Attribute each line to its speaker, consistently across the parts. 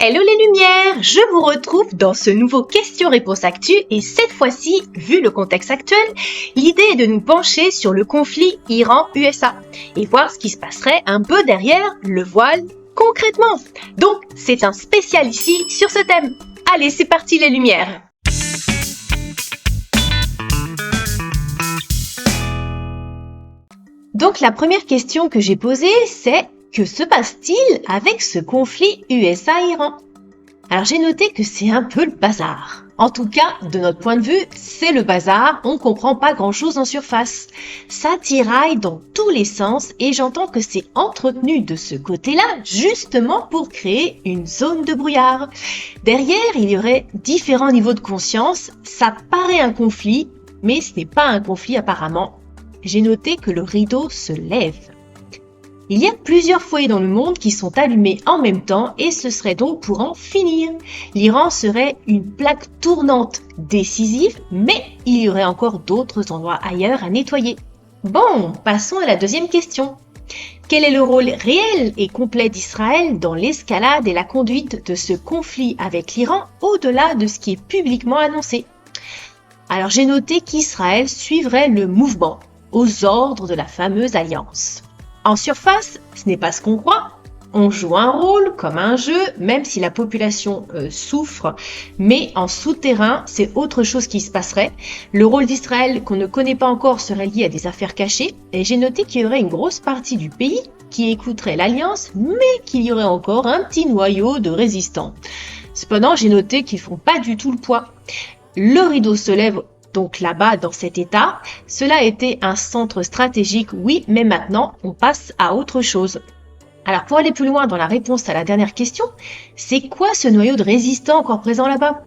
Speaker 1: Hello les lumières, je vous retrouve dans ce nouveau question-réponse actu et cette fois-ci, vu le contexte actuel, l'idée est de nous pencher sur le conflit Iran-USA et voir ce qui se passerait un peu derrière le voile concrètement. Donc, c'est un spécial ici sur ce thème. Allez, c'est parti les lumières. Donc la première question que j'ai posée, c'est que se passe-t-il avec ce conflit USA-Iran ? Alors j'ai noté que c'est un peu le bazar. En tout cas, de notre point de vue, c'est le bazar, on comprend pas grand-chose en surface. Ça tiraille dans tous les sens et j'entends que c'est entretenu de ce côté-là justement pour créer une zone de brouillard. Derrière, il y aurait différents niveaux de conscience, ça paraît un conflit, mais ce n'est pas un conflit apparemment. J'ai noté que le rideau se lève. Il y a plusieurs foyers dans le monde qui sont allumés en même temps et ce serait donc pour en finir. L'Iran serait une plaque tournante décisive, mais il y aurait encore d'autres endroits ailleurs à nettoyer. Bon, passons à la deuxième question. Quel est le rôle réel et complet d'Israël dans l'escalade et la conduite de ce conflit avec l'Iran au-delà de ce qui est publiquement annoncé ? Alors j'ai noté qu'Israël suivrait le mouvement aux ordres de la fameuse alliance. En surface, ce n'est pas ce qu'on croit. On joue un rôle comme un jeu, même si la population souffre, mais en souterrain, c'est autre chose qui se passerait. Le rôle d'Israël qu'on ne connaît pas encore serait lié à des affaires cachées, et j'ai noté qu'il y aurait une grosse partie du pays qui écouterait l'alliance, mais qu'il y aurait encore un petit noyau de résistants. Cependant, j'ai noté qu'ils font pas du tout le poids. Le rideau se lève donc là-bas, dans cet état, cela était un centre stratégique, oui, mais maintenant, on passe à autre chose. Alors, pour aller plus loin dans la réponse à la dernière question, c'est quoi ce noyau de résistants encore présent là-bas ?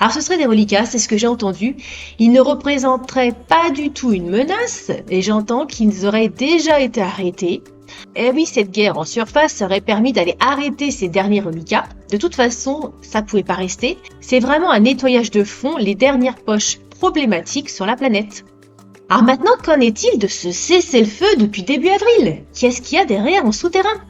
Speaker 1: Alors, ce serait des reliquats, c'est ce que j'ai entendu. Ils ne représenteraient pas du tout une menace, et j'entends qu'ils auraient déjà été arrêtés. Et oui, cette guerre en surface aurait permis d'aller arrêter ces derniers reliquats. De toute façon, ça pouvait pas rester. C'est vraiment un nettoyage de fond, les dernières poches problématiques sur la planète. Alors maintenant, qu'en est-il de ce cessez-le-feu depuis début avril ? Qu'est-ce qu'il y a derrière en souterrain ?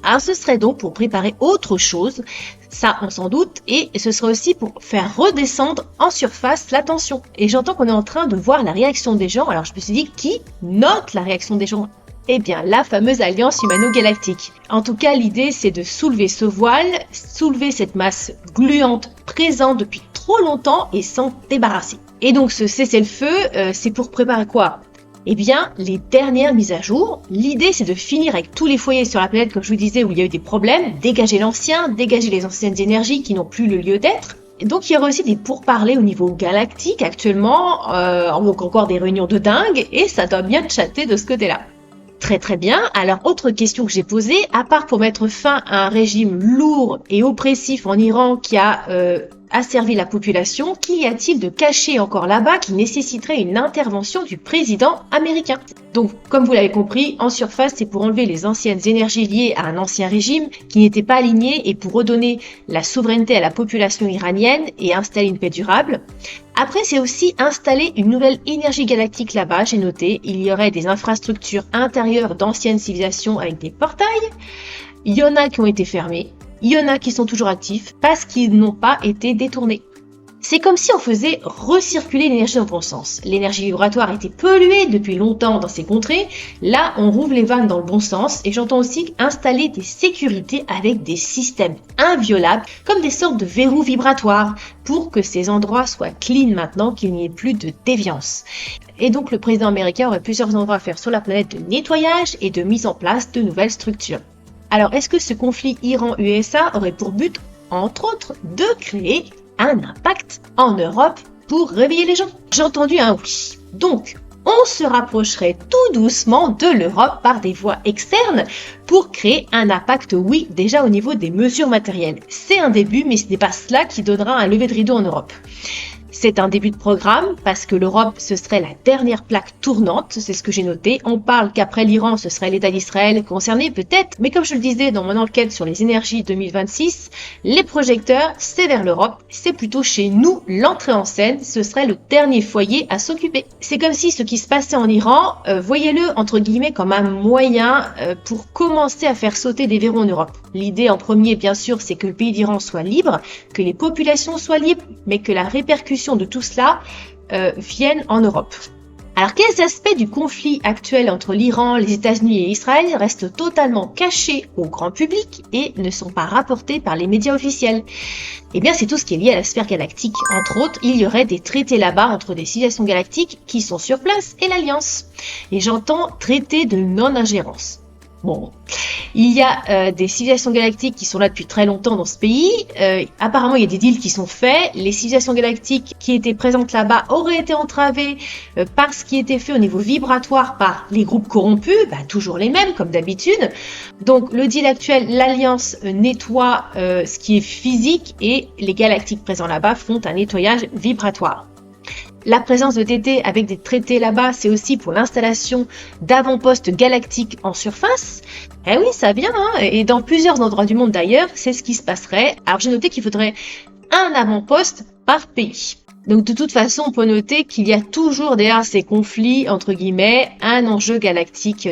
Speaker 1: Alors ce serait donc pour préparer autre chose, ça on s'en doute, et ce serait aussi pour faire redescendre en surface la tension. Et j'entends qu'on est en train de voir la réaction des gens, alors je me suis dit, qui note la réaction des gens ? Eh bien, la fameuse alliance humano-galactique. En tout cas, l'idée, c'est de soulever ce voile, soulever cette masse gluante présente depuis trop longtemps et s'en débarrasser. Et donc, ce cessez-le-feu, c'est pour préparer quoi ? Eh bien, les dernières mises à jour. L'idée, c'est de finir avec tous les foyers sur la planète, comme je vous disais, où il y a eu des problèmes, dégager l'ancien, dégager les anciennes énergies qui n'ont plus le lieu d'être. Et donc, il y aura aussi des pourparlers au niveau galactique actuellement, donc encore des réunions de dingue, et ça doit bien chatter de ce côté-là. Très très bien. Alors, autre question que j'ai posée, à part pour mettre fin à un régime lourd et oppressif en Iran qui a asservi la population, qu'y a-t-il de caché encore là-bas qui nécessiterait une intervention du président américain ? Donc, comme vous l'avez compris, en surface, c'est pour enlever les anciennes énergies liées à un ancien régime qui n'était pas aligné et pour redonner la souveraineté à la population iranienne et installer une paix durable. Après, c'est aussi installer une nouvelle énergie galactique là-bas, j'ai noté. Il y aurait des infrastructures intérieures d'anciennes civilisations avec des portails. Il y en a qui ont été fermés. Il y en a qui sont toujours actifs parce qu'ils n'ont pas été détournés. C'est comme si on faisait recirculer l'énergie dans le bon sens. L'énergie vibratoire était polluée depuis longtemps dans ces contrées. Là, on rouvre les vannes dans le bon sens et j'entends aussi installer des sécurités avec des systèmes inviolables comme des sortes de verrous vibratoires pour que ces endroits soient clean maintenant, qu'il n'y ait plus de déviance. Et donc, le président américain aurait plusieurs endroits à faire sur la planète de nettoyage et de mise en place de nouvelles structures. Alors, est-ce que ce conflit Iran-USA aurait pour but, entre autres, de créer un impact en Europe pour réveiller les gens ? J'ai entendu un oui. Donc, on se rapprocherait tout doucement de l'Europe par des voies externes pour créer un impact, oui, déjà au niveau des mesures matérielles. C'est un début, mais ce n'est pas cela qui donnera un lever de rideau en Europe. C'est un début de programme parce que l'Europe, ce serait la dernière plaque tournante, c'est ce que j'ai noté. On parle qu'après l'Iran, ce serait l'État d'Israël concerné peut-être, mais comme je le disais dans mon enquête sur les énergies 2026, les projecteurs, c'est vers l'Europe, c'est plutôt chez nous l'entrée en scène, ce serait le dernier foyer à s'occuper. C'est comme si ce qui se passait en Iran, voyez-le entre guillemets comme un moyen pour commencer à faire sauter des verrous en Europe. L'idée en premier, bien sûr, c'est que le pays d'Iran soit libre, que les populations soient libres, mais que la répercussion de tout cela vienne en Europe. Alors, quels aspects du conflit actuel entre l'Iran, les États-Unis et Israël restent totalement cachés au grand public et ne sont pas rapportés par les médias officiels? Eh bien, c'est tout ce qui est lié à la sphère galactique. Entre autres, il y aurait des traités là-bas entre des civilisations galactiques qui sont sur place et l'Alliance. Et j'entends traité de non-ingérence. Bon, il y a des civilisations galactiques qui sont là depuis très longtemps dans ce pays. Apparemment, il y a des deals qui sont faits. Les civilisations galactiques qui étaient présentes là-bas auraient été entravées par ce qui était fait au niveau vibratoire par les groupes corrompus, toujours les mêmes comme d'habitude. Donc, le deal actuel, l'Alliance nettoie ce qui est physique et les galactiques présents là-bas font un nettoyage vibratoire. La présence de DT avec des traités là-bas, c'est aussi pour l'installation d'avant-postes galactiques en surface. Eh oui, ça vient, hein, et dans plusieurs endroits du monde d'ailleurs, c'est ce qui se passerait. Alors j'ai noté qu'il faudrait un avant-poste par pays. Donc de toute façon, on peut noter qu'il y a toujours derrière ces conflits, entre guillemets, un enjeu galactique.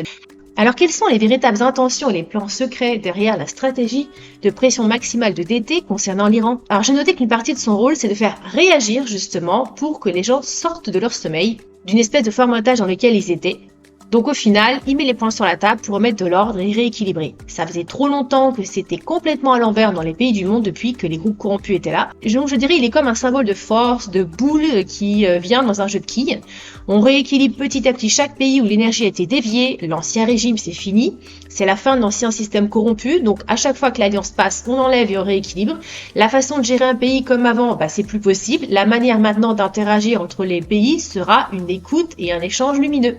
Speaker 1: Alors quelles sont les véritables intentions et les plans secrets derrière la stratégie de pression maximale de DT concernant l'Iran? Alors j'ai noté qu'une partie de son rôle, c'est de faire réagir justement pour que les gens sortent de leur sommeil, d'une espèce de formatage dans lequel ils étaient. Donc au final, il met les points sur la table pour remettre de l'ordre et rééquilibrer. Ça faisait trop longtemps que c'était complètement à l'envers dans les pays du monde depuis que les groupes corrompus étaient là. Donc je dirais il est comme un symbole de force, de boule qui vient dans un jeu de quilles. On rééquilibre petit à petit chaque pays où l'énergie a été déviée. L'ancien régime, c'est fini. C'est la fin de l'ancien système corrompu. Donc à chaque fois que l'alliance passe, on enlève et on rééquilibre. La façon de gérer un pays comme avant, c'est plus possible. La manière maintenant d'interagir entre les pays sera une écoute et un échange lumineux.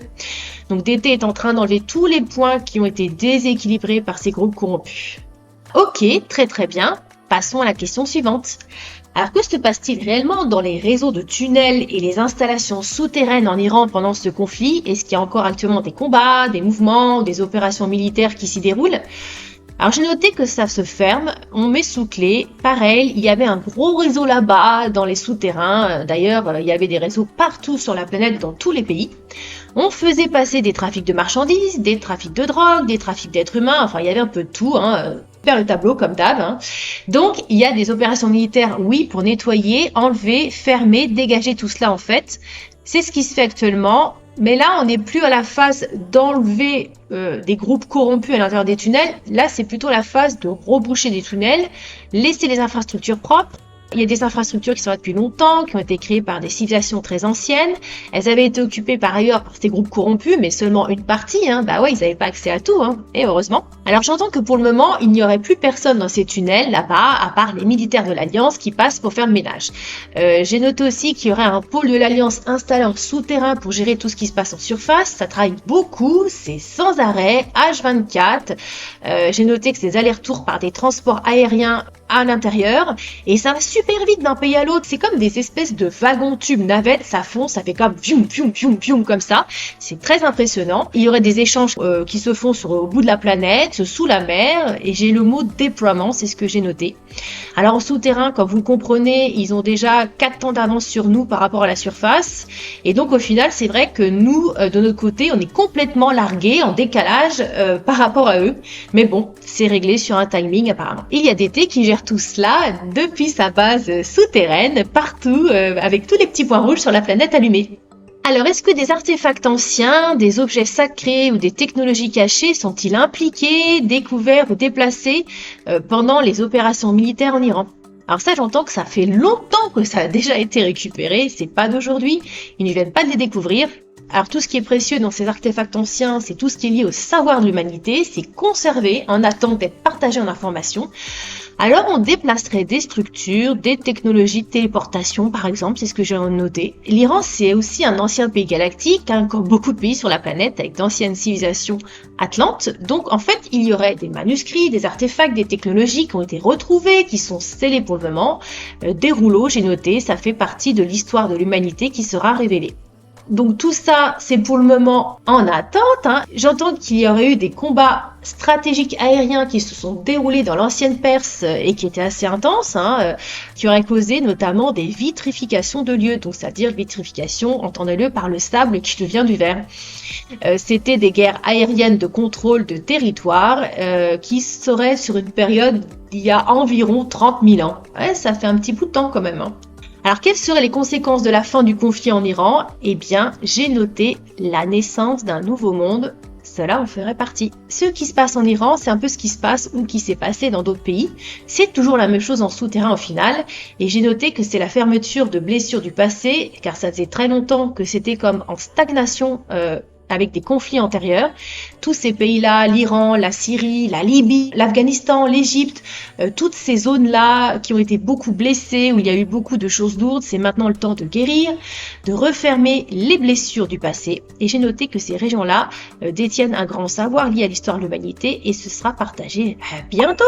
Speaker 1: Donc DT est en train d'enlever tous les points qui ont été déséquilibrés par ces groupes corrompus. Ok, très très bien. Passons à la question suivante. Alors que se passe-t-il réellement dans les réseaux de tunnels et les installations souterraines en Iran pendant ce conflit? Est-ce qu'il y a encore actuellement des combats, des mouvements, des opérations militaires qui s'y déroulent? Alors j'ai noté que ça se ferme, on met sous clé. Pareil, il y avait un gros réseau là-bas dans les souterrains. D'ailleurs, il y avait des réseaux partout sur la planète, dans tous les pays. On faisait passer des trafics de marchandises, des trafics de drogue, des trafics d'êtres humains. Enfin, il y avait un peu de tout, faire le tableau comme d'hab. Donc, il y a des opérations militaires, oui, pour nettoyer, enlever, fermer, dégager tout cela en fait. C'est ce qui se fait actuellement. Mais là, on n'est plus à la phase d'enlever des groupes corrompus à l'intérieur des tunnels. Là, c'est plutôt la phase de reboucher des tunnels, laisser les infrastructures propres. Il y a des infrastructures qui sont là depuis longtemps, qui ont été créées par des civilisations très anciennes. Elles avaient été occupées par ailleurs par ces groupes corrompus, mais seulement une partie. Ils n'avaient pas accès à tout, et heureusement. Alors j'entends que pour le moment, il n'y aurait plus personne dans ces tunnels là-bas, à part les militaires de l'Alliance qui passent pour faire le ménage. J'ai noté aussi qu'il y aurait un pôle de l'Alliance installé en souterrain pour gérer tout ce qui se passe en surface. Ça travaille beaucoup, c'est sans arrêt, H24. J'ai noté que c'est des allers-retours par des transports aériens à l'intérieur, et ça va super vite d'un pays à l'autre. C'est comme des espèces de wagons tubes navettes, ça fonce, ça fait comme pium pium pium pium comme ça. C'est très impressionnant. Il y aurait des échanges qui se font au bout de la planète, sous la mer, et j'ai le mot déploiement, c'est ce que j'ai noté. Alors en souterrain, comme vous le comprenez, ils ont déjà 4 temps d'avance sur nous par rapport à la surface, et donc au final c'est vrai que nous, de notre côté, on est complètement largués, en décalage par rapport à eux, mais bon, c'est réglé sur un timing apparemment. Il y a DT qui gère tout cela depuis sa base souterraine, partout, avec tous les petits points rouges sur la planète allumés. Alors, est-ce que des artefacts anciens, des objets sacrés ou des technologies cachées sont-ils impliqués, découverts ou déplacés pendant les opérations militaires en Iran? Alors ça, j'entends que ça fait longtemps que ça a déjà été récupéré, c'est pas d'aujourd'hui, ils ne viennent pas de les découvrir. Alors tout ce qui est précieux dans ces artefacts anciens, c'est tout ce qui est lié au savoir de l'humanité, c'est conservé en attente d'être partagé en information. Alors on déplacerait des structures, des technologies de téléportation par exemple, c'est ce que j'ai noté. L'Iran c'est aussi un ancien pays galactique, hein, comme beaucoup de pays sur la planète avec d'anciennes civilisations atlantes. Donc en fait il y aurait des manuscrits, des artefacts, des technologies qui ont été retrouvés, qui sont scellés pour le moment. Des rouleaux j'ai noté, ça fait partie de l'histoire de l'humanité qui sera révélée. Donc tout ça, c'est pour le moment en attente. Hein. J'entends qu'il y aurait eu des combats stratégiques aériens qui se sont déroulés dans l'ancienne Perse et qui étaient assez intenses, hein, qui auraient causé notamment des vitrifications de lieux. Donc c'est-à-dire vitrification, entendez-le, par le sable qui devient du verre. C'était des guerres aériennes de contrôle de territoire qui seraient sur une période d'il y a environ 30 000 ans. Ouais, ça fait un petit bout de temps quand même. Hein. Alors, quelles seraient les conséquences de la fin du conflit en Iran? Eh bien, j'ai noté la naissance d'un nouveau monde. Cela en ferait partie. Ce qui se passe en Iran, c'est un peu ce qui se passe ou qui s'est passé dans d'autres pays. C'est toujours la même chose en souterrain au final. Et j'ai noté que c'est la fermeture de blessures du passé, car ça faisait très longtemps que c'était comme en stagnation avec des conflits antérieurs. Tous ces pays-là, l'Iran, la Syrie, la Libye, l'Afghanistan, l'Égypte, toutes ces zones-là qui ont été beaucoup blessées, où il y a eu beaucoup de choses lourdes, c'est maintenant le temps de guérir, de refermer les blessures du passé. Et j'ai noté que ces régions-là détiennent un grand savoir lié à l'histoire de l'humanité et ce sera partagé bientôt.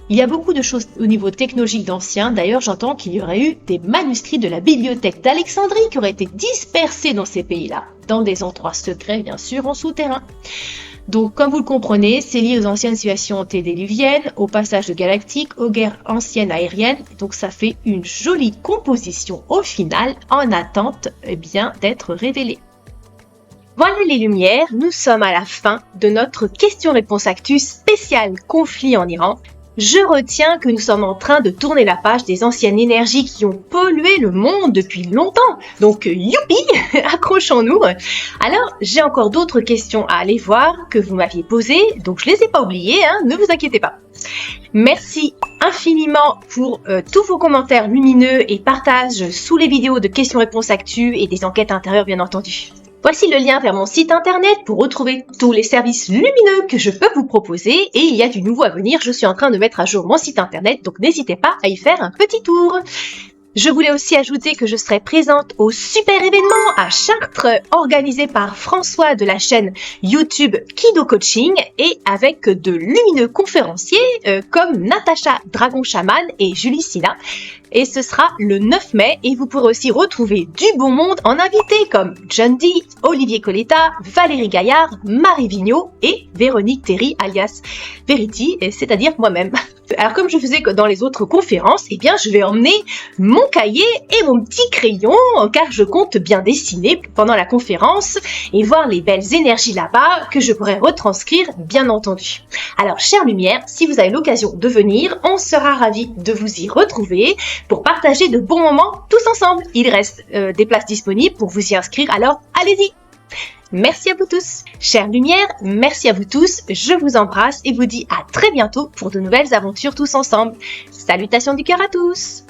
Speaker 1: Il y a beaucoup de choses au niveau technologique d'anciens. D'ailleurs, j'entends qu'il y aurait eu des manuscrits de la bibliothèque d'Alexandrie qui auraient été dispersés dans ces pays-là, dans des endroits secrets, bien sûr, en souterrain. Donc, comme vous le comprenez, c'est lié aux anciennes civilisations antédiluviennes, au passage de galactique, aux guerres anciennes aériennes. Donc, ça fait une jolie composition au final, en attente d'être révélée. Voilà les lumières, nous sommes à la fin de notre question-réponse actu spéciale conflit en Iran. Je retiens que nous sommes en train de tourner la page des anciennes énergies qui ont pollué le monde depuis longtemps. Donc, youpi, accrochons-nous. Alors, j'ai encore d'autres questions à aller voir que vous m'aviez posées, donc je les ai pas oubliées, hein, ne vous inquiétez pas. Merci infiniment pour tous vos commentaires lumineux et partages sous les vidéos de questions-réponses actu et des enquêtes intérieures, bien entendu. Voici le lien vers mon site internet pour retrouver tous les services lumineux que je peux vous proposer et il y a du nouveau à venir. Je suis en train de mettre à jour mon site internet, donc n'hésitez pas à y faire un petit tour. Je voulais aussi ajouter que je serai présente au super événement à Chartres organisé par François de la chaîne YouTube Kido Coaching et avec de lumineux conférenciers comme Natacha Dragon Chaman et Julie Sina. Et ce sera le 9 mai et vous pourrez aussi retrouver du bon monde en invités comme John Dee, Olivier Coletta, Valérie Gaillard, Marie Vigneault et Véronique Théry alias Verity, c'est-à-dire moi-même. Alors comme je faisais dans les autres conférences, eh bien je vais emmener mon cahier et mon petit crayon car je compte bien dessiner pendant la conférence et voir les belles énergies là-bas que je pourrai retranscrire bien entendu. Alors chère lumière, si vous avez l'occasion de venir, on sera ravis de vous y retrouver pour partager de bons moments tous ensemble. Il reste des places disponibles pour vous y inscrire, alors allez-y! Merci à vous tous. Chère lumière, merci à vous tous. Je vous embrasse et vous dis à très bientôt pour de nouvelles aventures tous ensemble. Salutations du cœur à tous.